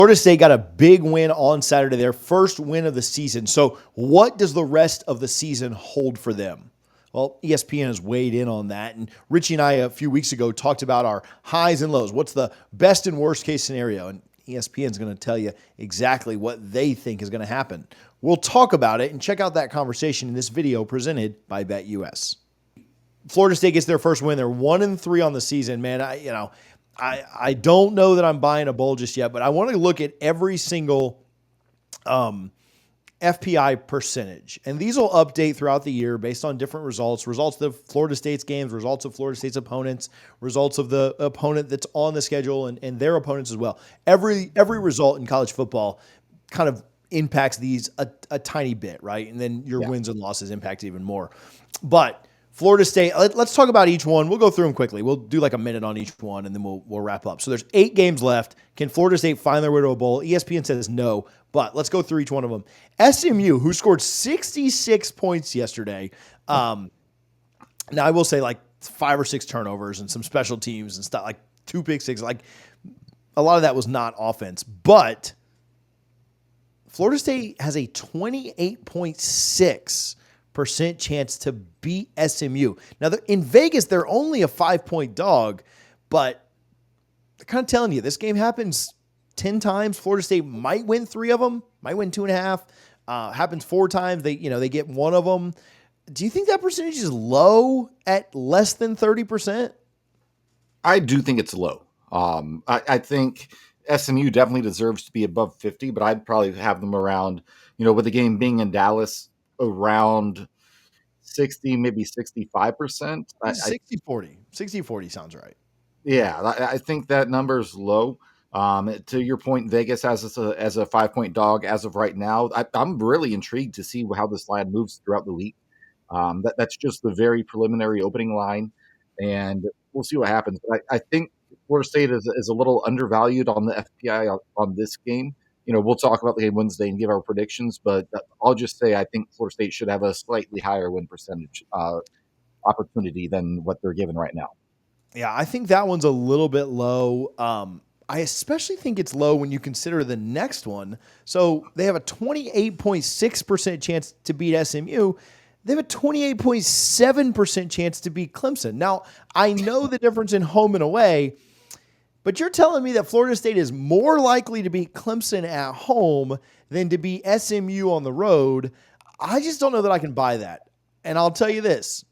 Florida State got a big win on Saturday, their first win of the season. So what does the rest of the season hold for them? Well, ESPN has weighed in on that. And Richie and I a few weeks ago talked about our highs and lows. What's the best and worst case scenario? And ESPN is going to tell you exactly what they think is going to happen. We'll talk about it and check out that conversation in this video presented by BetUS. Florida State gets their first win. They're 1-3 on the season, man. I don't know that I'm buying a bowl just yet, but I want to look at every single FPI percentage. And these will update throughout the year based on different results of Florida State's games, results of Florida State's opponents, results of the opponent that's on the schedule and their opponents as well. Every result in college football kind of impacts these a tiny bit, right? And then your wins and losses impact even more. But Florida State, let's talk about each one. We'll go through them quickly. We'll do like a minute on each one, and then we'll wrap up. So there's 8 games left. Can Florida State find their way to a bowl? ESPN says no, but let's go through each one of them. SMU, who scored 66 points yesterday. Now, I will say like 5 or 6 turnovers and some special teams and stuff, like 2 pick six. Like a lot of that was not offense. But Florida State has a 28.6% chance to beat SMU. Now, in Vegas, they're only a 5-point dog, but they're kind of telling you this game happens 10 times. Florida State might win 3 of them, might win 2.5. Happens 4 times. They get 1 of them. Do you think that percentage is low at less than 30%? I do think it's low. I think SMU definitely deserves to be above 50, but I'd probably have them around, with the game being in Dallas, around 60, maybe 65%. 60-40. 60-40 sounds right. Yeah, I think that number is low. To your point, Vegas has us as a 5-point dog as of right now. I'm really intrigued to see how this line moves throughout the week. That's just the very preliminary opening line, and we'll see what happens. But I think Florida State is a little undervalued on the FPI on this game. We'll talk about the game Wednesday and give our predictions, but I'll just say I think Florida State should have a slightly higher win percentage opportunity than what they're given right now. Yeah, I think that one's a little bit low. I especially think it's low when you consider the next one. So they have a 28.6% chance to beat SMU. They have a 28.7% chance to beat Clemson. Now, I know the difference in home and away, but you're telling me that Florida State is more likely to beat Clemson at home than to beat SMU on the road. I just don't know that I can buy that. And I'll tell you this,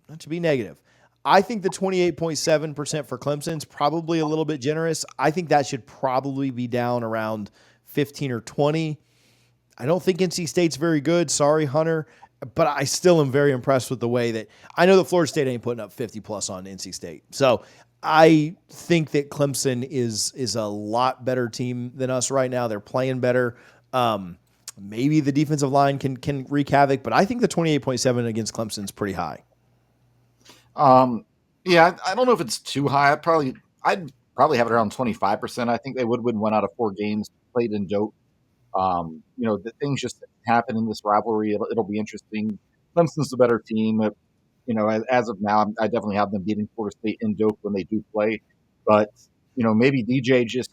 not to be negative, I think the 28.7% for Clemson is probably a little bit generous. I think that should probably be down around 15 or 20. I don't think NC State's very good. Sorry, Hunter. But I still am very impressed with the way that I know that Florida State ain't putting up 50 plus on NC State. So I think that Clemson is a lot better team than us right now. They're playing better. Maybe the defensive line can wreak havoc, but I think the 28.7 against Clemson is pretty high. Yeah, I don't know if it's too high. I'd probably have it around 25%. I think they would win 1 out of 4 games played in Doak. The things just happen in this rivalry. It'll be interesting. Clemson's the better team. As of now, I definitely have them beating Florida State in Doak when they do play. But, maybe DJ just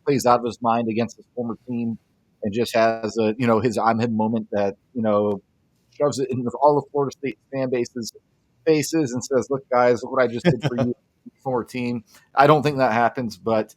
plays out of his mind against his former team and just has his I'm him moment that, shoves it into all of Florida State fan base's faces and says, look, guys, look what I just did for you, former team. I don't think that happens, but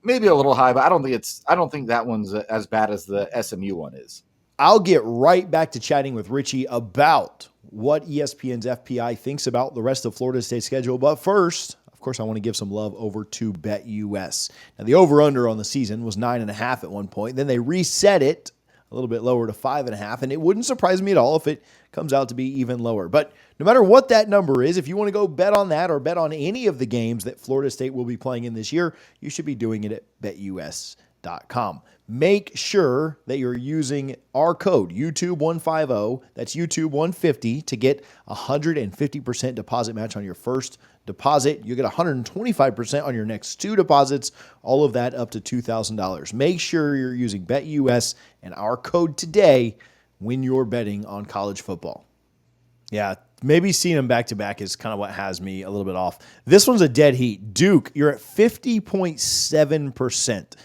maybe a little high, but I don't think that one's as bad as the SMU one is. I'll get right back to chatting with Richie about what ESPN's FPI thinks about the rest of Florida State's schedule. But first, of course, I want to give some love over to BetUS. Now, the over-under on the season was 9.5 at one point. Then they reset it a little bit lower to 5.5, and it wouldn't surprise me at all if it comes out to be even lower. But no matter what that number is, if you want to go bet on that or bet on any of the games that Florida State will be playing in this year, you should be doing it at BetUS.com. Make sure that you're using our code, YouTube150, that's YouTube150, to get 150% deposit match on your first deposit. You get 125% on your next 2 deposits, all of that up to $2,000. Make sure you're using BetUS and our code today when you're betting on college football. Yeah, maybe seeing them back-to-back is kind of what has me a little bit off. This one's a dead heat. Duke, you're at 50.7%.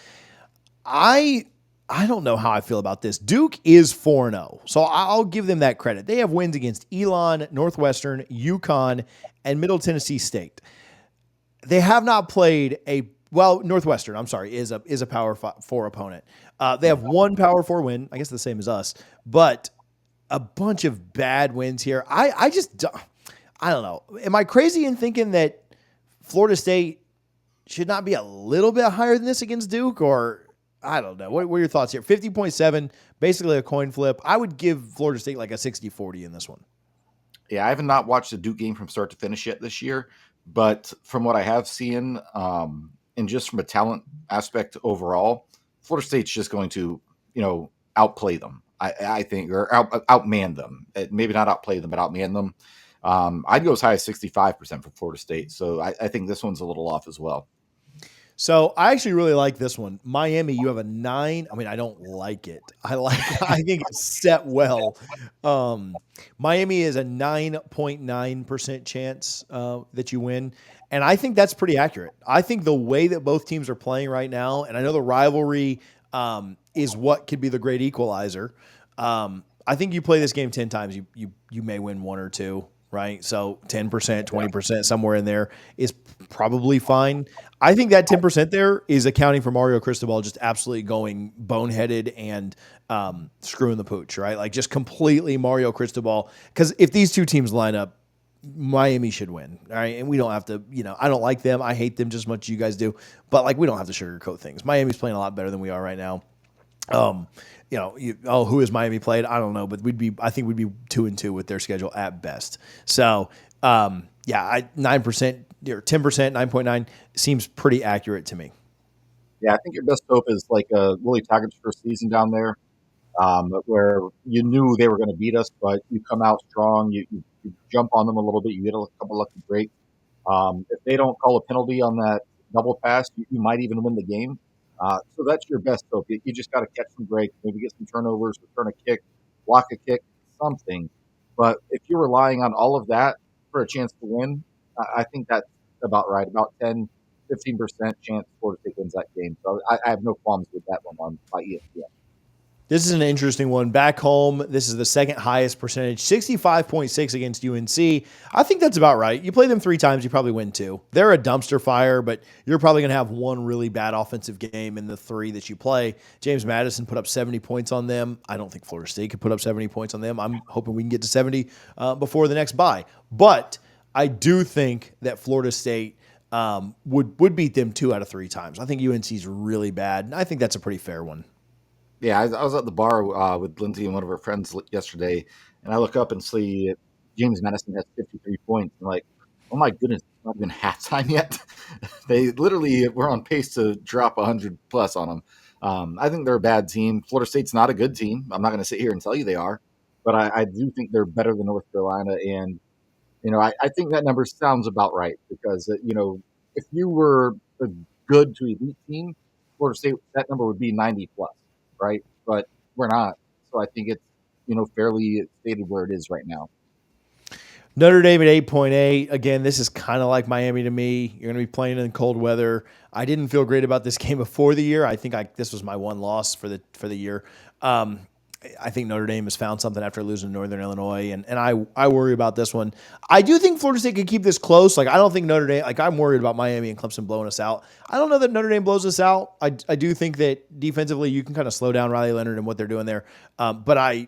I I don't know how I feel about this. Duke is 4-0, so I'll give them that credit. They have wins against Elon, Northwestern, UConn, and Middle Tennessee State. They have not played a Northwestern. I'm sorry, is a Power 4 opponent. They have one Power 4 win. I guess the same as us, but a bunch of bad wins here. I don't know. Am I crazy in thinking that Florida State should not be a little bit higher than this against Duke? Or I don't know. What are your thoughts here? 50.7, basically a coin flip. I would give Florida State like a 60-40 in this one. Yeah, I have not watched the Duke game from start to finish yet this year, but from what I have seen, and just from a talent aspect overall, Florida State's just going to, outplay them. I think, or outman them. Maybe not outplay them, but outman them. I'd go as high as 65% for Florida State. So I think this one's a little off as well. So I actually really like this one. Miami, you have a 9. I mean, I don't like it. I think it's set well. Miami is a 9.9% chance that you win. And I think that's pretty accurate. I think the way that both teams are playing right now, and I know the rivalry is what could be the great equalizer. I think you play this game 10 times, you may win one or two, right? So 10%, 20%, somewhere in there is probably fine. I think that 10% there is accounting for Mario Cristobal just absolutely going boneheaded and screwing the pooch, right? Like just completely Mario Cristobal. Because if these two teams line up, Miami should win. All right. And we don't have to, I don't like them. I hate them just as much as you guys do. But like we don't have to sugarcoat things. Miami's playing a lot better than we are right now. Who has Miami played? I don't know, but I think we'd be 2-2 with their schedule at best. So, 9% or 10%, 9.9 seems pretty accurate to me. Yeah, I think your best hope is like Willie Taggart's first season down there, where you knew they were going to beat us, but you come out strong. You jump on them a little bit. You get a couple lucky breaks. If they don't call a penalty on that double pass, you might even win the game. So that's your best hope. You just got to catch some breaks, maybe get some turnovers, return a kick, block a kick, something. But if you're relying on all of that for a chance to win, I think that's about right. About 10, 15% chance Florida State wins that game. So I have no qualms with that one on by ESPN. This is an interesting one. Back home, this is the second highest percentage, 65.6 against UNC. I think that's about right. You play them 3 times, you probably win 2. They're a dumpster fire, but you're probably going to have one really bad offensive game in the 3 that you play. James Madison put up 70 points on them. I don't think Florida State could put up 70 points on them. I'm hoping we can get to 70 before the next bye. But I do think that Florida State would beat them 2 out of 3 times. I think UNC is really bad, and I think that's a pretty fair one. Yeah, I was at the bar with Lindsay and one of her friends yesterday, and I look up and see James Madison has 53 points. I'm like, oh my goodness, it's not even halftime yet. They literally were on pace to drop 100 plus on them. I think they're a bad team. Florida State's not a good team. I'm not going to sit here and tell you they are, but I do think they're better than North Carolina. And, I think that number sounds about right because, if you were a good to elite team, Florida State, that number would be 90 plus, right? But we're not. So I think it's, fairly stated where it is right now. Notre Dame at 8.8. Again, this is kind of like Miami to me. You're going to be playing in cold weather. I didn't feel great about this game before the year. I think this was my one loss for the year. I think Notre Dame has found something after losing to Northern Illinois, and I worry about this one. I do think Florida State could keep this close. Like I don't think Notre Dame. Like I'm worried about Miami and Clemson blowing us out. I don't know that Notre Dame blows us out. I do think that defensively you can kind of slow down Riley Leonard and what they're doing there. But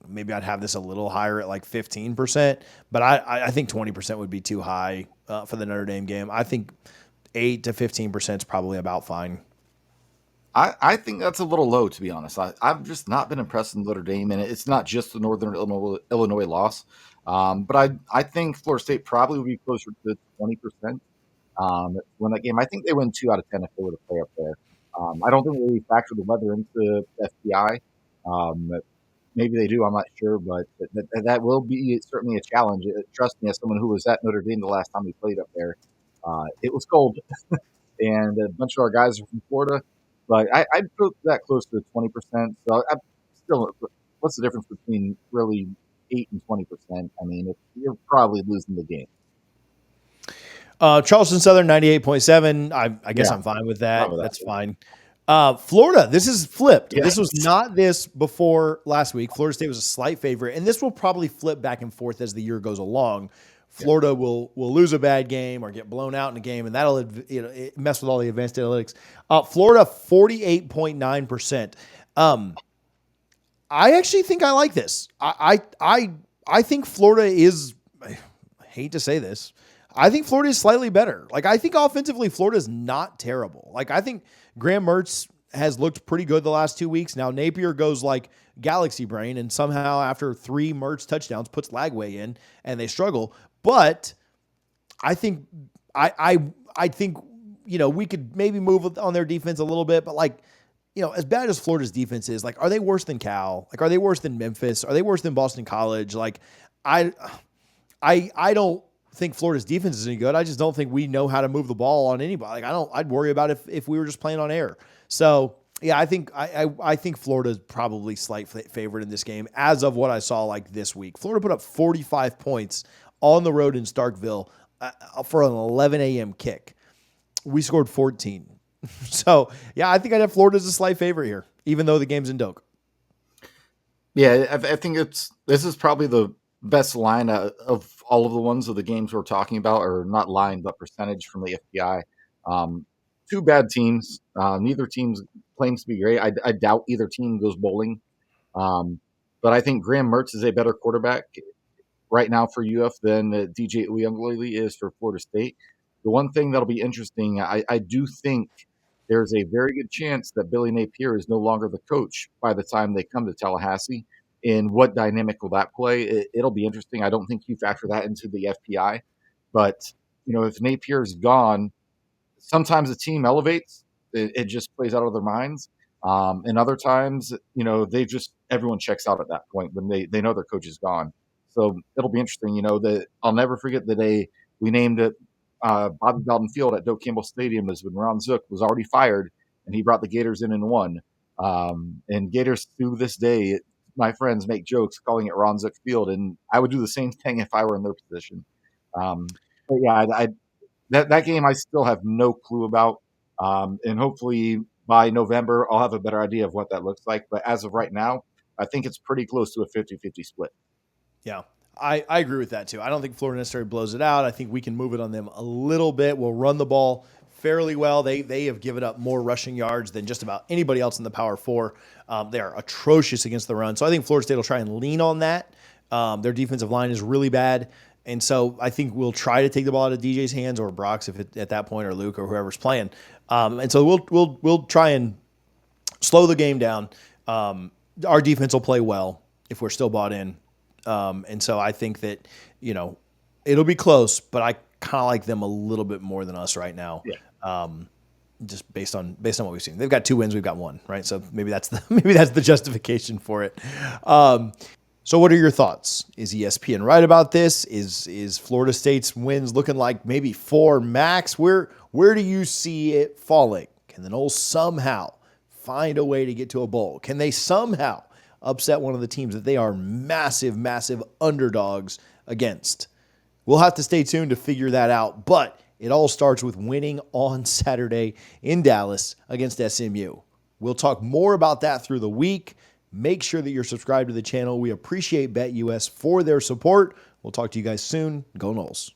maybe I'd have this a little higher at like 15%, but I think 20% would be too high for the Notre Dame game. I think 8 to 15% is probably about fine. I think that's a little low, to be honest. I've just not been impressed with Notre Dame, and it's not just the Northern Illinois loss. But I think Florida State probably would be closer to 20% win that game. I think they win 2 out of 10 if they were to play up there. I don't think they really factor the weather into FPI. Maybe they do. I'm not sure, but that will be certainly a challenge. Trust me, as someone who was at Notre Dame the last time we played up there, it was cold, and a bunch of our guys are from Florida. But I'd put that close to 20%. So I'm still, what's the difference between really 8 and 20%? I mean, you're probably losing the game. Charleston Southern 98.7. I guess I'm fine with that. That's fine. Florida, this is flipped. Yeah. This was not this before last week. Florida State was a slight favorite, and this will probably flip back and forth as the year goes along. Florida will lose a bad game or get blown out in a game, and that'll it mess with all the advanced analytics. Florida 48.9%. I actually think I like this. I think Florida is. I hate to say this. I think Florida is slightly better. Like, I think offensively, Florida is not terrible. Like, I think Graham Mertz has looked pretty good the last 2 weeks. Now, Napier goes like galaxy brain and somehow after 3 Mertz touchdowns puts Lagway in and they struggle. But I think I think, we could maybe move on their defense a little bit, but like, as bad as Florida's defense is, like, are they worse than Cal? Like, are they worse than Memphis? Are they worse than Boston College? Like, I don't think Florida's defense is any good. I just don't think we know how to move the ball on anybody. Like, I'd worry about if we were just playing on air. So yeah, I think Florida's probably slight favorite in this game as of what I saw like this week. Florida put up 45 points on the road in Starkville for an 11 a.m. kick. We scored 14. So yeah, I think I'd have Florida as a slight favorite here, even though the game's in Doak. Yeah, I think this is probably the best line of all of the ones of the games we're talking about, or not line, but percentage from the FPI. Two bad teams. Neither team claims to be great. I doubt either team goes bowling. But I think Graham Mertz is a better quarterback right now for UF than DJ Uyunglele is for Florida State. The one thing that'll be interesting, I do think there's a very good chance that Billy Napier is no longer the coach by the time they come to Tallahassee. And what dynamic will that play? It'll be interesting. I don't think you factor that into the FPI. But, if Napier's gone, sometimes the team elevates. It just plays out of their minds. And other times, everyone checks out at that point when they know their coach is gone. So it'll be interesting. That I'll never forget the day we named it Bobby Bowden Field at Doak Campbell Stadium is when Ron Zook was already fired and he brought the Gators in and won. And Gators to this day, my friends make jokes calling it Ron Zook Field, and I would do the same thing if I were in their position. But yeah, that game I still have no clue about, and hopefully by November I'll have a better idea of what that looks like. But as of right now, I think it's pretty close to a 50-50 split. Yeah, I agree with that too. I don't think Florida necessarily blows it out. I think we can move it on them a little bit. We'll run the ball fairly well. They have given up more rushing yards than just about anybody else in the Power Four. They are atrocious against the run. So I think Florida State will try and lean on that. Their defensive line is really bad. And so I think we'll try to take the ball out of DJ's hands or Brock's at that point, or Luke or whoever's playing. And so we'll try and slow the game down. Our defense will play well if we're still bought in. And so I think that, it'll be close, but I kind of like them a little bit more than us right now. Yeah. Just based on what we've seen. They've got 2 wins, we've got 1, right? So maybe that's the justification for it. So what are your thoughts? Is ESPN right about this? Is Florida State's wins looking like maybe 4 max? Where do you see it falling? Can the Noles somehow find a way to get to a bowl? Can they somehow upset one of the teams that they are massive, massive underdogs against? We'll have to stay tuned to figure that out, but it all starts with winning on Saturday in Dallas against SMU. We'll talk more about that through the week. Make sure that you're subscribed to the channel. We appreciate BetUS for their support. We'll talk to you guys soon. Go Noles.